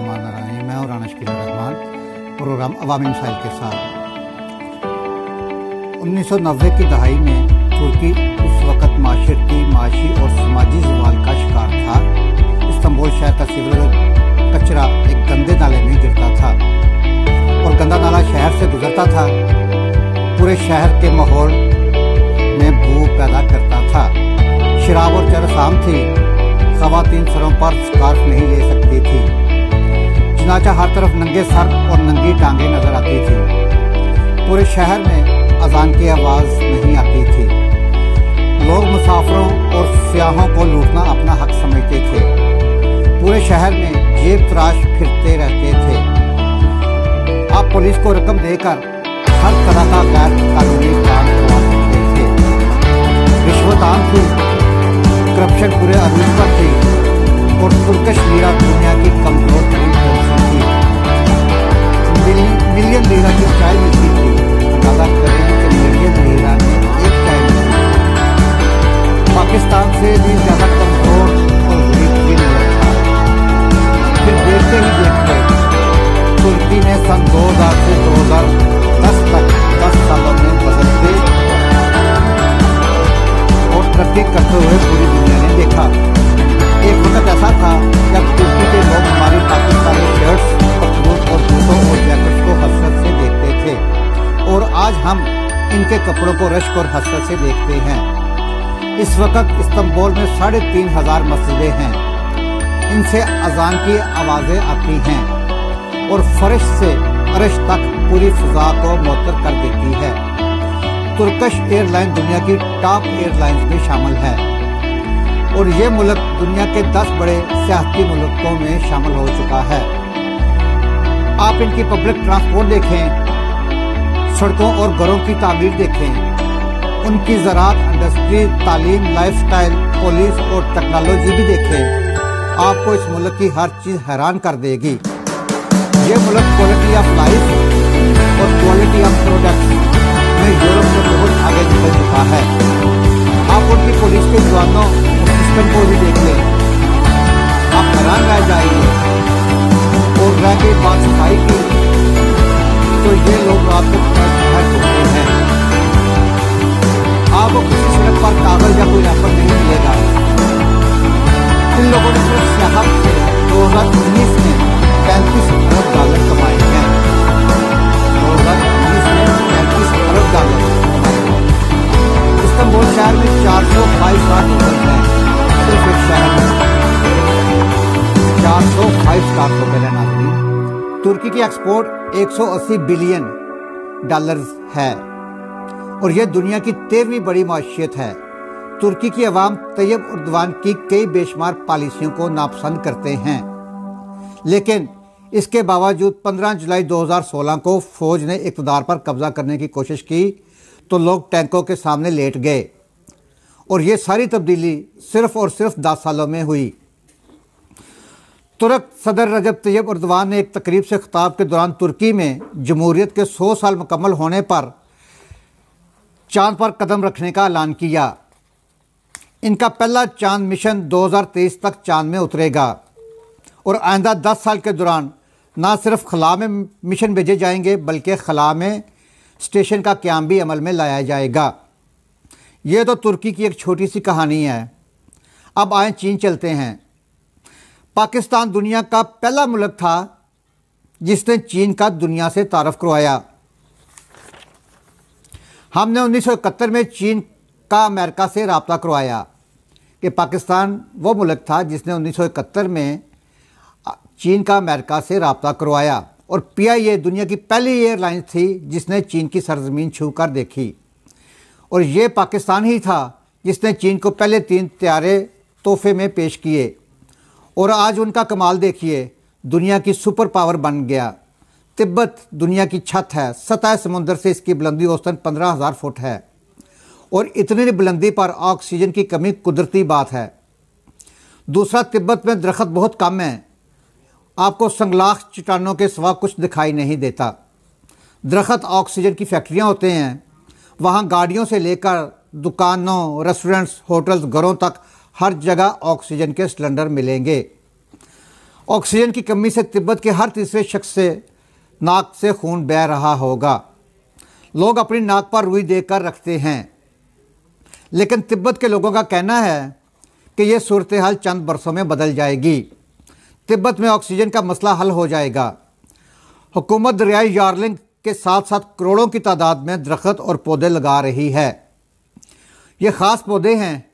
बिस्मिल्लाहिर्रहमानिर्रहीम। मैं और राना शकील रहमान, प्रोग्राम अवामी मसाइल के साथ। 1990 की दहाई में तुर्की उस वक़्त माशरती, माशी और समाजी ज़वाल का शिकार था। इस्तांबुल शहर का सीवरेज कचरा एक गंदे नाले में गिरता था और गंदा नाला शहर से गुजरता था। पूरे शहर के माहौल में बू पैदा करता था। शराब और चरस आम थी। ख़वातीन सरों पर स्कार्फ नहीं ले सकती थी। चुनाचा हर तरफ नंगे सर और नंगी टांगें नजर आती थी। पूरे शहर में अजान की आवाज़ नहीं आती थी। लोग मुसाफिरों और सियाहों को लूटना अपना हक समझते थे। पूरे शहर में जेब तराश फिरते रहते थे। आप पुलिस को रकम देकर हर तरह का गैर कानूनी काम करवा सकते थे। रिश्वत आम थी, करप्शन पूरे अरूज पर थी और तुर्किश लीरा दुनिया की कमजोर तरीन करेंसी थी। मिलियन लीरा की चाय मिलती थी। अंदाजा करें कि मिलियन लीरा में एक चाय मिलती थी। पाकिस्तान से भी ज्यादा कमजोर और गरीब मुल्क था। फिर देखते ही देखते तुर्की ने सन 2000 से 2010 तक 10 सालों में बदलते और तरक्की करते हुए पूरी दुनिया ने देखा। एक वक्त ऐसा था जब तुर्की के लोग हमारी पाकिस्तानी शर्ट्स, पतलून और जूतों और जैकेट्स को हसरत से देखते थे और आज हम इनके कपड़ों को रश्क और हसरत से देखते हैं। इस वक्त इस्तांबुल में 3500 मस्जिदें हैं। इनसे अजान की आवाज़ें आती हैं और फर्श से अर्श तक पूरी फिजा को मुअत्तर कर देती है। तुर्किश एयरलाइन दुनिया की टॉप एयरलाइंस में शामिल है और ये मुल्क दुनिया के 10 बड़े सियाहती मुल्कों में शामिल हो चुका है। आप इनकी पब्लिक ट्रांसपोर्ट देखें, सड़कों और घरों की तामीर देखें, उनकी ज़राअत, इंडस्ट्री, तालीम, लाइफस्टाइल, पुलिस और टेक्नोलॉजी भी देखें। आपको इस मुल्क की हर चीज़ हैरान कर देगी। ये मुल्क क्वालिटी ऑफ लाइफ और क्वालिटी ऑफ प्रोडक्ट में यूरोप से बहुत आगे निकल चुका है। आप उनकी पुलिस के जवानों और सिस्टम को भी देख लें, आप हैरान रह जाएंगे। और रह गई बात सफाई की, तो ये लोग रात को पूरा शहर घूमते हैं। आपको किसी सड़क पर कागज या कोई रैपर नहीं मिलेगा। इन लोगों ने सिर्फ सियाहत से 2019 में $35 अरब कमाए हैं। 2019 में $35 अरब कमाए हैं। इस्तांबुल शहर में 405 स्टार होटल हैं। सिर्फ एक शहर में 405 स्टार होटल है। नाज़रीन, तुर्की की एक्सपोर्ट $180 बिलियन है और यह दुनिया की 13वीं बड़ी माशियत है। तुर्की की अवाम तैयब उर्दवान की कई बेशुमार पॉलिसियों को नापसंद करते हैं, लेकिन इसके बावजूद 15 जुलाई 2016 को फौज ने इक़्तिदार पर कब्जा करने की कोशिश की तो लोग टैंकों के सामने लेट गए और ये सारी तब्दीली सिर्फ और सिर्फ 10 सालों में हुई। तुर्क सदर रजब तैयब उर्दवान ने एक तकरीब से खिताब के दौरान तुर्की में जमहूरियत के 100 साल मुकम्मल होने पर चांद पर कदम रखने का ऐलान किया। इनका पहला चांद मिशन 2023 तक चांद में उतरेगा और आइंदा 10 साल के दौरान न सिर्फ खला में मिशन भेजे जाएंगे बल्कि खला में स्टेशन का क़याम भी अमल में लाया जाएगा। ये तो तुर्की की एक छोटी सी कहानी है। अब आए चीन चलते हैं। पाकिस्तान दुनिया का पहला मुल्क था जिसने चीन का दुनिया से तारफ़ करवाया। हमने 1971 में चीन का अमेरिका से रब्ता करवाया कि पाकिस्तान वो मुल्क था जिसने 1971 में चीन का अमेरिका से रब्ता करवाया और PIA दुनिया की पहली एयरलाइन थी जिसने चीन की सरजमीन छू कर देखी और ये पाकिस्तान ही था जिसने चीन को पहले 3 तैयारे तोहफे में पेश किए और आज उनका कमाल देखिए, दुनिया की सुपर पावर बन गया। तिब्बत दुनिया की छत है। सतह समुद्र से इसकी बुलंदी औसतन 15,000 फुट है और इतनी बुलंदी पर ऑक्सीजन की कमी कुदरती बात है। दूसरा, तिब्बत में दरख्त बहुत कम है। आपको संगलाख चट्टानों के सिवा कुछ दिखाई नहीं देता। दरख्त ऑक्सीजन की फैक्ट्रियां होते हैं। वहाँ गाड़ियों से लेकर दुकानों, रेस्टोरेंट्स, होटल्स, घरों तक हर जगह ऑक्सीजन के सिलेंडर मिलेंगे। ऑक्सीजन की कमी से तिब्बत के हर तीसरे शख्स से नाक से खून बह रहा होगा। लोग अपनी नाक पर रुई देकर रखते हैं, लेकिन तिब्बत के लोगों का कहना है कि यह सूरत हाल चंद बरसों में बदल जाएगी। तिब्बत में ऑक्सीजन का मसला हल हो जाएगा। हुकूमत दरियाई यार्लिंग के साथ साथ करोड़ों की तादाद में दरख्त और पौधे लगा रही है। ये ख़ास पौधे हैं।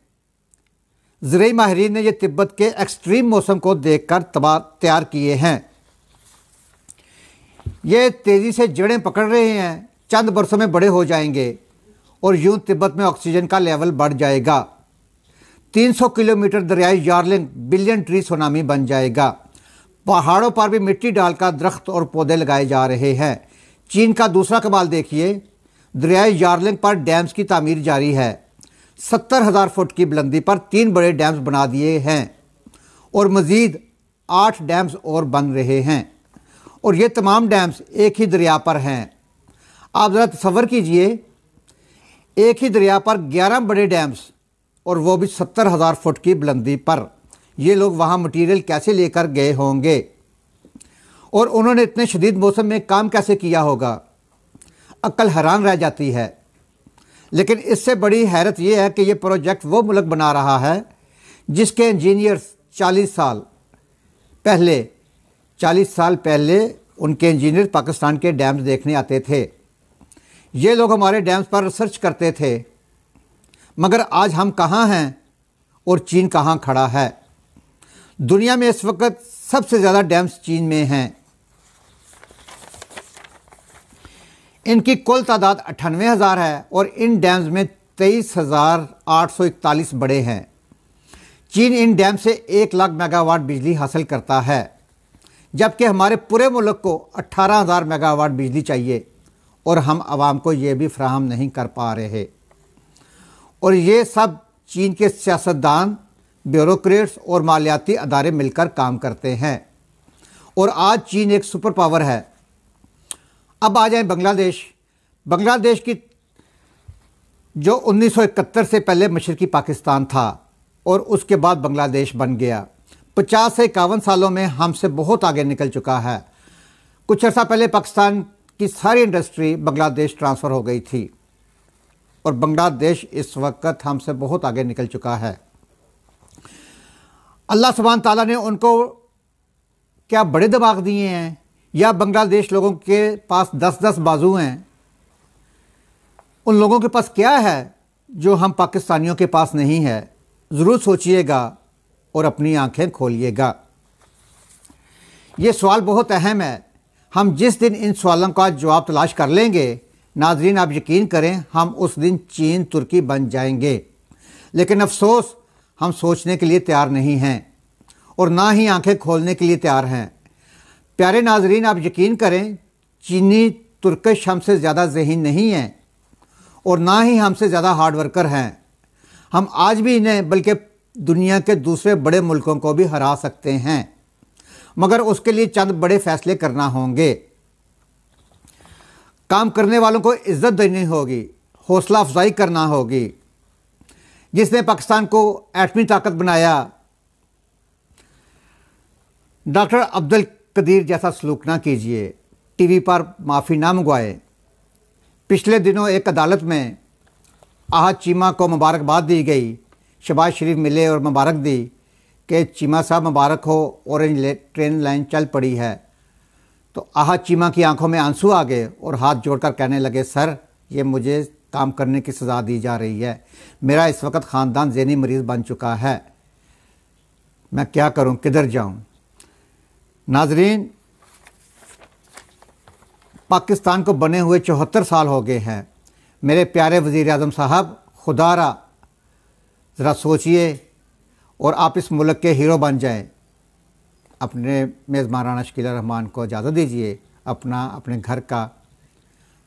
ज़राई माहिरीन ने ये तिब्बत के एक्सट्रीम मौसम को देखकर तैयार किए हैं। ये तेज़ी से जड़ें पकड़ रहे हैं, चंद बरसों में बड़े हो जाएंगे और यूं तिब्बत में ऑक्सीजन का लेवल बढ़ जाएगा। 300 किलोमीटर दरियाई यार्लिंग बिलियन ट्री सुनामी बन जाएगा। पहाड़ों पर भी मिट्टी डालकर दरख्त और पौधे लगाए जा रहे हैं। चीन का दूसरा कमाल देखिए, दरियाई यार्लिंग पर डैम्स की तामीर जारी है। 70,000 फुट की बुलंदी पर 3 बड़े डैम्स बना दिए हैं और मज़ीद 8 डैम्स और बन रहे हैं, और ये तमाम डैम्स एक ही दरिया पर हैं। आप ज़रा तसव्वुर कीजिए, एक ही दरिया पर 11 बड़े डैम्स, और वो भी 70,000 फुट की बुलंदी पर। ये लोग वहाँ मटीरियल कैसे लेकर गए होंगे और उन्होंने इतने शदीद मौसम में काम कैसे किया होगा, अक्ल हैरान रह जाती है। लेकिन इससे बड़ी हैरत यह है कि ये प्रोजेक्ट वो मुल्क बना रहा है जिसके इंजीनियर्स 40 साल पहले उनके इंजीनियर पाकिस्तान के डैम्स देखने आते थे। ये लोग हमारे डैम्स पर रिसर्च करते थे, मगर आज हम कहाँ हैं और चीन कहाँ खड़ा है। दुनिया में इस वक्त सबसे ज़्यादा डैम्स चीन में हैं। इनकी कुल तादाद 98,000 है और इन डैम्स में 23,841 बड़े हैं। चीन इन डैम से 1 लाख मेगावाट बिजली हासिल करता है, जबकि हमारे पूरे मुल्क को 18,000 मेगावाट बिजली चाहिए और हम आवाम को ये भी फराहम नहीं कर पा रहे। और ये सब चीन के सियासतदान, ब्यूरोक्रेट्स और मालियाती अदारे मिलकर काम करते हैं। और आज चीन एक सुपर पावर है। अब आ जाए बांग्लादेश की, जो 1971 से पहले मशरकी पाकिस्तान था और उसके बाद बांग्लादेश बन गया। 50 से 51 सालों में हमसे बहुत आगे निकल चुका है। कुछ अर्सा पहले पाकिस्तान की सारी इंडस्ट्री बांग्लादेश ट्रांसफ़र हो गई थी और बांग्लादेश इस वक्त हमसे बहुत आगे निकल चुका है। अल्लाह सुब्हान ताला ने उनको क्या बड़े दिमाग दिए हैं, या बांग्लादेश लोगों के पास 10-10 बाजू हैं? उन लोगों के पास क्या है जो हम पाकिस्तानियों के पास नहीं है? ज़रूर सोचिएगा और अपनी आंखें खोलिएगा। ये सवाल बहुत अहम है। हम जिस दिन इन सवालों का जवाब तलाश कर लेंगे, नाजरीन आप यकीन करें, हम उस दिन चीन तुर्की बन जाएंगे। लेकिन अफसोस, हम सोचने के लिए तैयार नहीं हैं और ना ही आंखें खोलने के लिए तैयार हैं। प्यारे नाजरीन आप यकीन करें, चीनी तुर्किश हमसे ज़्यादा ज़हीन नहीं हैं और ना ही हमसे ज़्यादा हार्ड वर्कर हैं। हम आज भी इन्हें बल्कि दुनिया के दूसरे बड़े मुल्कों को भी हरा सकते हैं, मगर उसके लिए चंद बड़े फैसले करना होंगे। काम करने वालों को इज्जत देनी होगी, हौसला अफजाई करना होगी। जिसने पाकिस्तान को एटमी ताकत बनाया, डॉक्टर अब्दुल कदीर जैसा सलूक ना कीजिए, टीवी पर माफ़ी ना मंगवाए। पिछले दिनों एक अदालत में आहत चीमा को मुबारकबाद दी गई, शहबाज शरीफ मिले और मुबारक दी कि चीमा साहब मुबारक हो, ऑरेंज ट्रेन लाइन चल पड़ी है। तो आहत चीमा की आंखों में आंसू आ गए और हाथ जोड़कर कहने लगे, सर ये मुझे काम करने की सज़ा दी जा रही है। मेरा इस वक्त ख़ानदान ज़हनी मरीज़ बन चुका है, मैं क्या करूं, किधर जाऊं। नाजरीन, पाकिस्तान को बने हुए 74 साल हो गए हैं। मेरे प्यारे वज़ीर आज़म साहब, खुदारा ज़रा सोचिए और आप इस मुल्क के हीरो बन जाएं। अपने मेज़बान राना शकील रहमान को इजाज़त दीजिए। अपने घर का,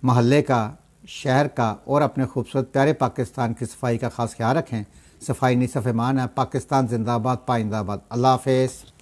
महल्ले का, शहर का और अपने खूबसूरत प्यारे पाकिस्तान की सफाई का ख़ास ख्याल रखें। सफाई नहीं सफ़ेमान है। पाकिस्तान जिंदाबाद, पाइंदाबाद। अल्लाह हाफ़िज़।